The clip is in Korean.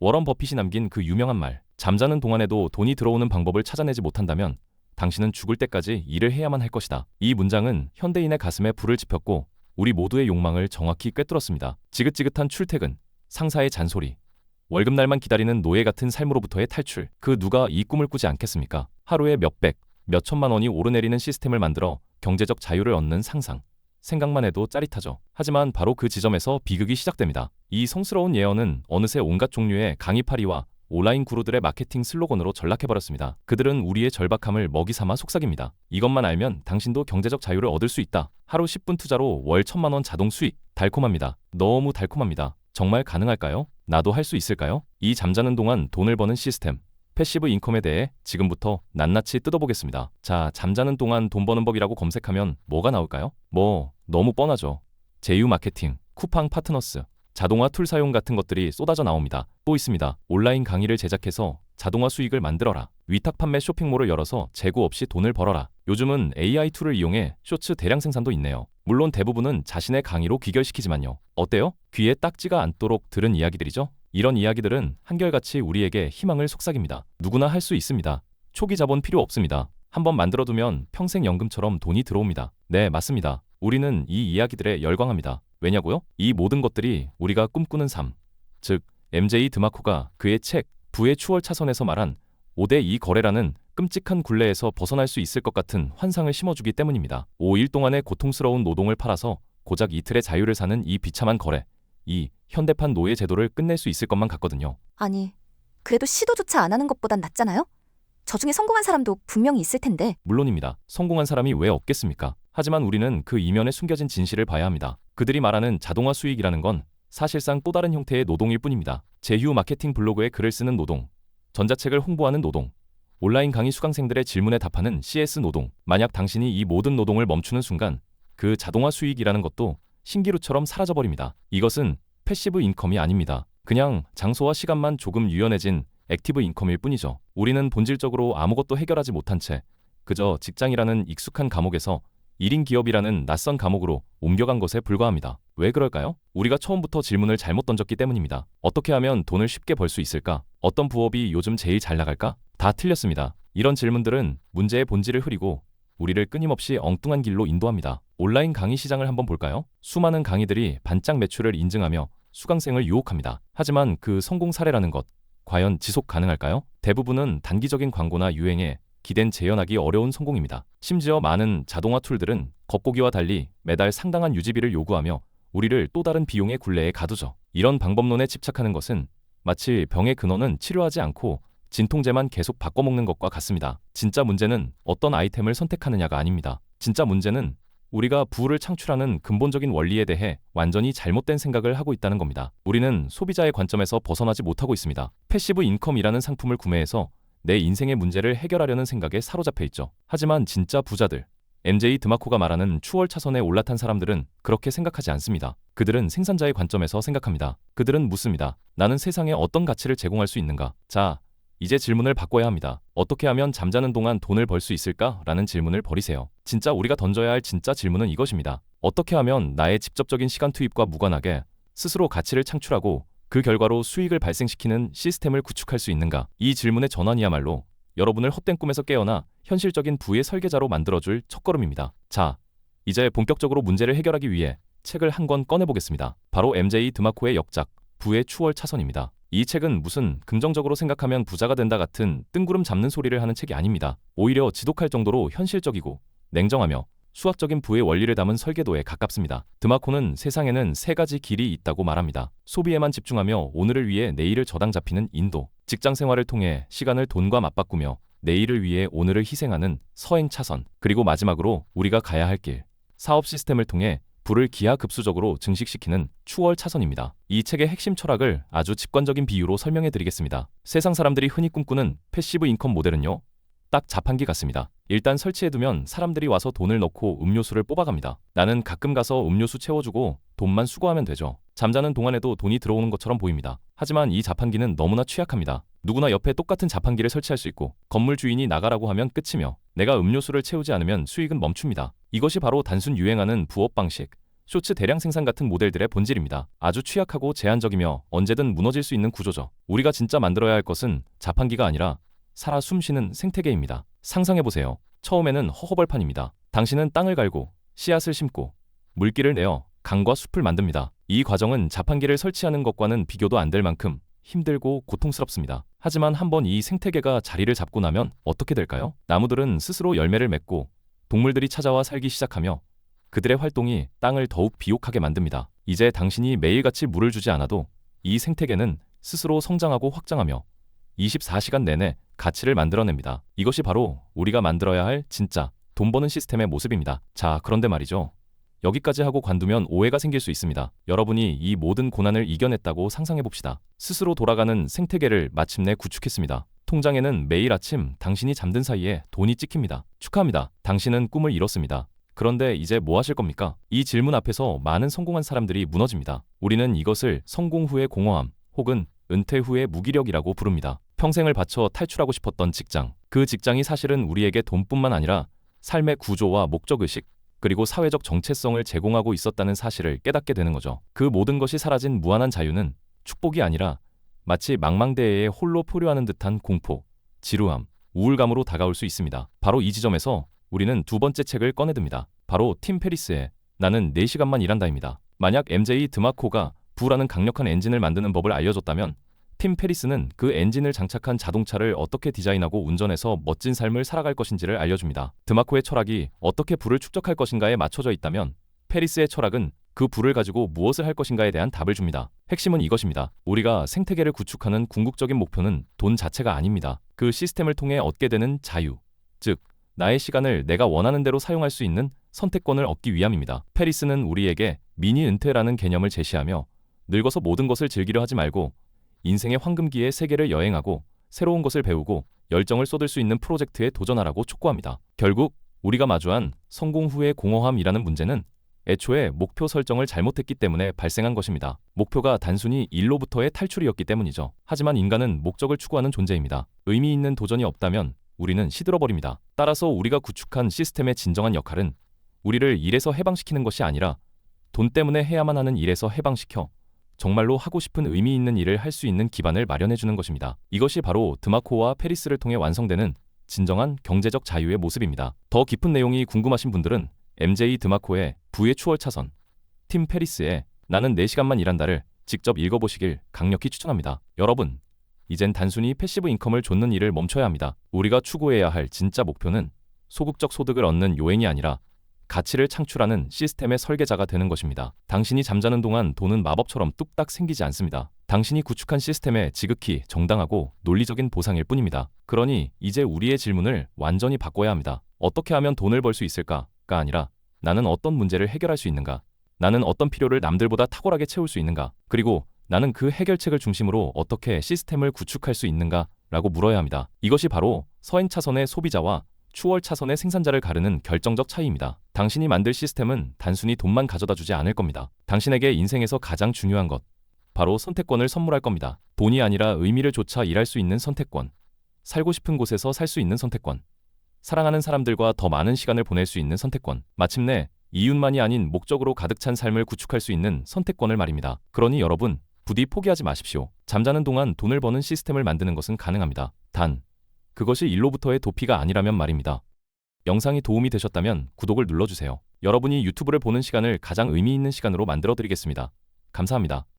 워런 버핏이 남긴 그 유명한 말, 잠자는 동안에도 돈이 들어오는 방법을 찾아내지 못한다면 당신은 죽을 때까지 일을 해야만 할 것이다. 이 문장은 현대인의 가슴에 불을 지폈고 우리 모두의 욕망을 정확히 꿰뚫었습니다. 지긋지긋한 출퇴근, 상사의 잔소리, 월급날만 기다리는 노예 같은 삶으로부터의 탈출. 그 누가 이 꿈을 꾸지 않겠습니까? 하루에 몇백, 몇천만 원이 오르내리는 시스템을 만들어 경제적 자유를 얻는 상상. 생각만 해도 짜릿하죠. 하지만 바로 그 지점에서 비극이 시작됩니다. 이 성스러운 예언은 어느새 온갖 종류의 강의파리와 온라인 구루들의 마케팅 슬로건으로 전락해버렸습니다. 그들은 우리의 절박함을 먹이 삼아 속삭입니다. 이것만 알면 당신도 경제적 자유를 얻을 수 있다. 하루 10분 투자로 월 1,000만 원 자동 수익. 달콤합니다. 너무 달콤합니다. 정말 가능할까요? 나도 할 수 있을까요? 이 잠자는 동안 돈을 버는 시스템, 패시브 인컴에 대해 지금부터 낱낱이 뜯어보겠습니다. 자, 잠자는 동안 돈 버는 법이라고 검색하면 뭐가 나올까요? 너무 뻔하죠. 제휴 마케팅, 쿠팡 파트너스, 자동화 툴 사용 같은 것들이 쏟아져 나옵니다. 또 있습니다. 온라인 강의를 제작해서 자동화 수익을 만들어라. 위탁 판매 쇼핑몰을 열어서 재고 없이 돈을 벌어라. 요즘은 AI 툴을 이용해 쇼츠 대량 생산도 있네요. 물론 대부분은 자신의 강의로 귀결시키지만요. 어때요? 귀에 딱지가 않도록 들은 이야기들이죠? 이런 이야기들은 한결같이 우리에게 희망을 속삭입니다. 누구나 할 수 있습니다. 초기 자본 필요 없습니다. 한번 만들어두면 평생 연금처럼 돈이 들어옵니다. 네, 맞습니다. 우리는 이 이야기들에 열광합니다. 왜냐고요? 이 모든 것들이 우리가 꿈꾸는 삶, 즉 MJ 드마코가 그의 책 부의 추월 차선에서 말한 5대2 거래라는 끔찍한 굴레에서 벗어날 수 있을 것 같은 환상을 심어주기 때문입니다. 5일 동안의 고통스러운 노동을 팔아서 고작 이틀의 자유를 사는 이 비참한 거래, 이 현대판 노예 제도를 끝낼 수 있을 것만 같거든요. 아니, 그래도 시도조차 안 하는 것보단 낫잖아요? 저 중에 성공한 사람도 분명히 있을 텐데. 물론입니다. 성공한 사람이 왜 없겠습니까? 하지만 우리는 그 이면에 숨겨진 진실을 봐야 합니다. 그들이 말하는 자동화 수익이라는 건 사실상 또 다른 형태의 노동일 뿐입니다. 제휴 마케팅 블로그에 글을 쓰는 노동, 전자책을 홍보하는 노동, 온라인 강의 수강생들의 질문에 답하는 CS 노동. 만약 당신이 이 모든 노동을 멈추는 순간 그 자동화 수익이라는 것도 신기루처럼 사라져버립니다. 이것은 패시브 인컴이 아닙니다. 그냥 장소와 시간만 조금 유연해진 액티브 인컴일 뿐이죠. 우리는 본질적으로 아무것도 해결하지 못한 채 그저 직장이라는 익숙한 감옥에서 1인 기업이라는 낯선 감옥으로 옮겨간 것에 불과합니다. 왜 그럴까요? 우리가 처음부터 질문을 잘못 던졌기 때문입니다. 어떻게 하면 돈을 쉽게 벌 수 있을까? 어떤 부업이 요즘 제일 잘 나갈까? 다 틀렸습니다. 이런 질문들은 문제의 본질을 흐리고 우리를 끊임없이 엉뚱한 길로 인도합니다. 온라인 강의 시장을 한번 볼까요? 수많은 강의들이 반짝 매출을 인증하며 수강생을 유혹합니다. 하지만 그 성공 사례라는 것, 과연 지속 가능할까요? 대부분은 단기적인 광고나 유행에 기댄 재현하기 어려운 성공입니다. 심지어 많은 자동화 툴들은 겉보기와 달리 매달 상당한 유지비를 요구하며 우리를 또 다른 비용의 굴레에 가두죠. 이런 방법론에 집착하는 것은 마치 병의 근원은 치료하지 않고 진통제만 계속 바꿔먹는 것과 같습니다. 진짜 문제는 어떤 아이템을 선택하느냐가 아닙니다. 진짜 문제는 우리가 부를 창출하는 근본적인 원리에 대해 완전히 잘못된 생각을 하고 있다는 겁니다. 우리는 소비자의 관점에서 벗어나지 못하고 있습니다. 패시브 인컴이라는 상품을 구매해서 내 인생의 문제를 해결하려는 생각에 사로잡혀 있죠. 하지만 진짜 부자들, MJ 드마코가 말하는 추월 차선에 올라탄 사람들은 그렇게 생각하지 않습니다. 그들은 생산자의 관점에서 생각합니다. 그들은 묻습니다. 나는 세상에 어떤 가치를 제공할 수 있는가? 자, 이제 질문을 바꿔야 합니다. 어떻게 하면 잠자는 동안 돈을 벌 수 있을까? 라는 질문을 버리세요. 진짜 우리가 던져야 할 진짜 질문은 이것입니다. 어떻게 하면 나의 직접적인 시간 투입과 무관하게 스스로 가치를 창출하고 그 결과로 수익을 발생시키는 시스템을 구축할 수 있는가? 이 질문의 전환이야말로 여러분을 헛된 꿈에서 깨어나 현실적인 부의 설계자로 만들어줄 첫걸음입니다. 자, 이제 본격적으로 문제를 해결하기 위해 책을 한 권 꺼내보겠습니다. 바로 MJ 드마코의 역작, 부의 추월 차선입니다. 이 책은 무슨 긍정적으로 생각하면 부자가 된다 같은 뜬구름 잡는 소리를 하는 책이 아닙니다. 오히려 지독할 정도로 현실적이고 냉정하며 수학적인 부의 원리를 담은 설계도에 가깝습니다. 드마코는 세상에는 세 가지 길이 있다고 말합니다. 소비에만 집중하며 오늘을 위해 내일을 저당 잡히는 인도, 직장 생활을 통해 시간을 돈과 맞바꾸며 내일을 위해 오늘을 희생하는 서행 차선, 그리고 마지막으로 우리가 가야 할 길, 사업 시스템을 통해 부를 기하급수적으로 증식시키는 추월 차선입니다. 이 책의 핵심 철학을 아주 직관적인 비유로 설명해 드리겠습니다. 세상 사람들이 흔히 꿈꾸는 패시브 인컴 모델은요, 딱 자판기 같습니다. 일단 설치해두면 사람들이 와서 돈을 넣고 음료수를 뽑아갑니다. 나는 가끔 가서 음료수 채워주고 돈만 수거하면 되죠. 잠자는 동안에도 돈이 들어오는 것처럼 보입니다. 하지만 이 자판기는 너무나 취약합니다. 누구나 옆에 똑같은 자판기를 설치할 수 있고 건물 주인이 나가라고 하면 끝이며 내가 음료수를 채우지 않으면 수익은 멈춥니다. 이것이 바로 단순 유행하는 부업 방식, 쇼츠 대량 생산 같은 모델들의 본질입니다. 아주 취약하고 제한적이며 언제든 무너질 수 있는 구조죠. 우리가 진짜 만들어야 할 것은 자판기가 아니라 살아 숨쉬는 생태계입니다. 상상해보세요. 처음에는 허허벌판입니다. 당신은 땅을 갈고 씨앗을 심고 물기를 내어 강과 숲을 만듭니다. 이 과정은 자판기를 설치하는 것과는 비교도 안 될 만큼 힘들고 고통스럽습니다. 하지만 한번 이 생태계가 자리를 잡고 나면 어떻게 될까요? 나무들은 스스로 열매를 맺고 동물들이 찾아와 살기 시작하며 그들의 활동이 땅을 더욱 비옥하게 만듭니다. 이제 당신이 매일같이 물을 주지 않아도 이 생태계는 스스로 성장하고 확장하며 24시간 내내 가치를 만들어냅니다. 이것이 바로 우리가 만들어야 할 진짜 돈 버는 시스템의 모습입니다. 자, 그런데 말이죠. 여기까지 하고 관두면 오해가 생길 수 있습니다. 여러분이 이 모든 고난을 이겨냈다고 상상해봅시다. 스스로 돌아가는 생태계를 마침내 구축했습니다. 통장에는 매일 아침 당신이 잠든 사이에 돈이 찍힙니다. 축하합니다. 당신은 꿈을 이뤘습니다. 그런데 이제 뭐 하실 겁니까? 이 질문 앞에서 많은 성공한 사람들이 무너집니다. 우리는 이것을 성공 후의 공허함 혹은 은퇴 후의 무기력이라고 부릅니다. 평생을 바쳐 탈출하고 싶었던 직장. 그 직장이 사실은 우리에게 돈뿐만 아니라 삶의 구조와 목적의식, 그리고 사회적 정체성을 제공하고 있었다는 사실을 깨닫게 되는 거죠. 그 모든 것이 사라진 무한한 자유는 축복이 아니라 마치 망망대해에 홀로 포효하는 듯한 공포, 지루함, 우울감으로 다가올 수 있습니다. 바로 이 지점에서 우리는 두 번째 책을 꺼내듭니다. 바로 팀 페리스의 나는 4시간만 일한다입니다. 만약 MJ 드마코가 부라는 강력한 엔진을 만드는 법을 알려줬다면 팀 페리스는 그 엔진을 장착한 자동차를 어떻게 디자인하고 운전해서 멋진 삶을 살아갈 것인지를 알려줍니다. 드마코의 철학이 어떻게 불을 축적할 것인가에 맞춰져 있다면 페리스의 철학은 그 불을 가지고 무엇을 할 것인가에 대한 답을 줍니다. 핵심은 이것입니다. 우리가 생태계를 구축하는 궁극적인 목표는 돈 자체가 아닙니다. 그 시스템을 통해 얻게 되는 자유, 즉 나의 시간을 내가 원하는 대로 사용할 수 있는 선택권을 얻기 위함입니다. 페리스는 우리에게 미니 은퇴라는 개념을 제시하며 늙어서 모든 것을 즐기려 하지 말고 인생의 황금기에 세계를 여행하고 새로운 것을 배우고 열정을 쏟을 수 있는 프로젝트에 도전하라고 촉구합니다. 결국 우리가 마주한 성공 후의 공허함이라는 문제는 애초에 목표 설정을 잘못했기 때문에 발생한 것입니다. 목표가 단순히 일로부터의 탈출이었기 때문이죠. 하지만 인간은 목적을 추구하는 존재입니다. 의미 있는 도전이 없다면 우리는 시들어버립니다. 따라서 우리가 구축한 시스템의 진정한 역할은 우리를 일에서 해방시키는 것이 아니라 돈 때문에 해야만 하는 일에서 해방시켜 정말로 하고 싶은 의미 있는 일을 할 수 있는 기반을 마련해주는 것입니다. 이것이 바로 드마코와 페리스를 통해 완성되는 진정한 경제적 자유의 모습입니다. 더 깊은 내용이 궁금하신 분들은 MJ 드마코의 부의 추월 차선, 팀 페리스의 나는 4시간만 일한다를 직접 읽어보시길 강력히 추천합니다. 여러분, 이젠 단순히 패시브 인컴을 좇는 일을 멈춰야 합니다. 우리가 추구해야 할 진짜 목표는 소극적 소득을 얻는 요행이 아니라 가치를 창출하는 시스템의 설계자가 되는 것입니다. 당신이 잠자는 동안 돈은 마법처럼 뚝딱 생기지 않습니다. 당신이 구축한 시스템의 지극히 정당하고 논리적인 보상일 뿐입니다. 그러니 이제 우리의 질문을 완전히 바꿔야 합니다. 어떻게 하면 돈을 벌 수 있을까가 아니라 나는 어떤 문제를 해결할 수 있는가? 나는 어떤 필요를 남들보다 탁월하게 채울 수 있는가? 그리고 나는 그 해결책을 중심으로 어떻게 시스템을 구축할 수 있는가? 라고 물어야 합니다. 이것이 바로 서행 차선의 소비자와 추월 차선의 생산자를 가르는 결정적 차이입니다. 당신이 만들 시스템은 단순히 돈만 가져다 주지 않을 겁니다. 당신에게 인생에서 가장 중요한 것, 바로 선택권을 선물할 겁니다. 돈이 아니라 의미를 조차 일할 수 있는 선택권, 살고 싶은 곳에서 살 수 있는 선택권, 사랑하는 사람들과 더 많은 시간을 보낼 수 있는 선택권, 마침내 이윤만이 아닌 목적으로 가득 찬 삶을 구축할 수 있는 선택권을 말입니다. 그러니 여러분, 부디 포기하지 마십시오. 잠자는 동안 돈을 버는 시스템을 만드는 것은 가능합니다. 단, 그것이 일로부터의 도피가 아니라면 말입니다. 영상이 도움이 되셨다면 구독을 눌러주세요. 여러분이 유튜브를 보는 시간을 가장 의미 있는 시간으로 만들어 드리겠습니다. 감사합니다.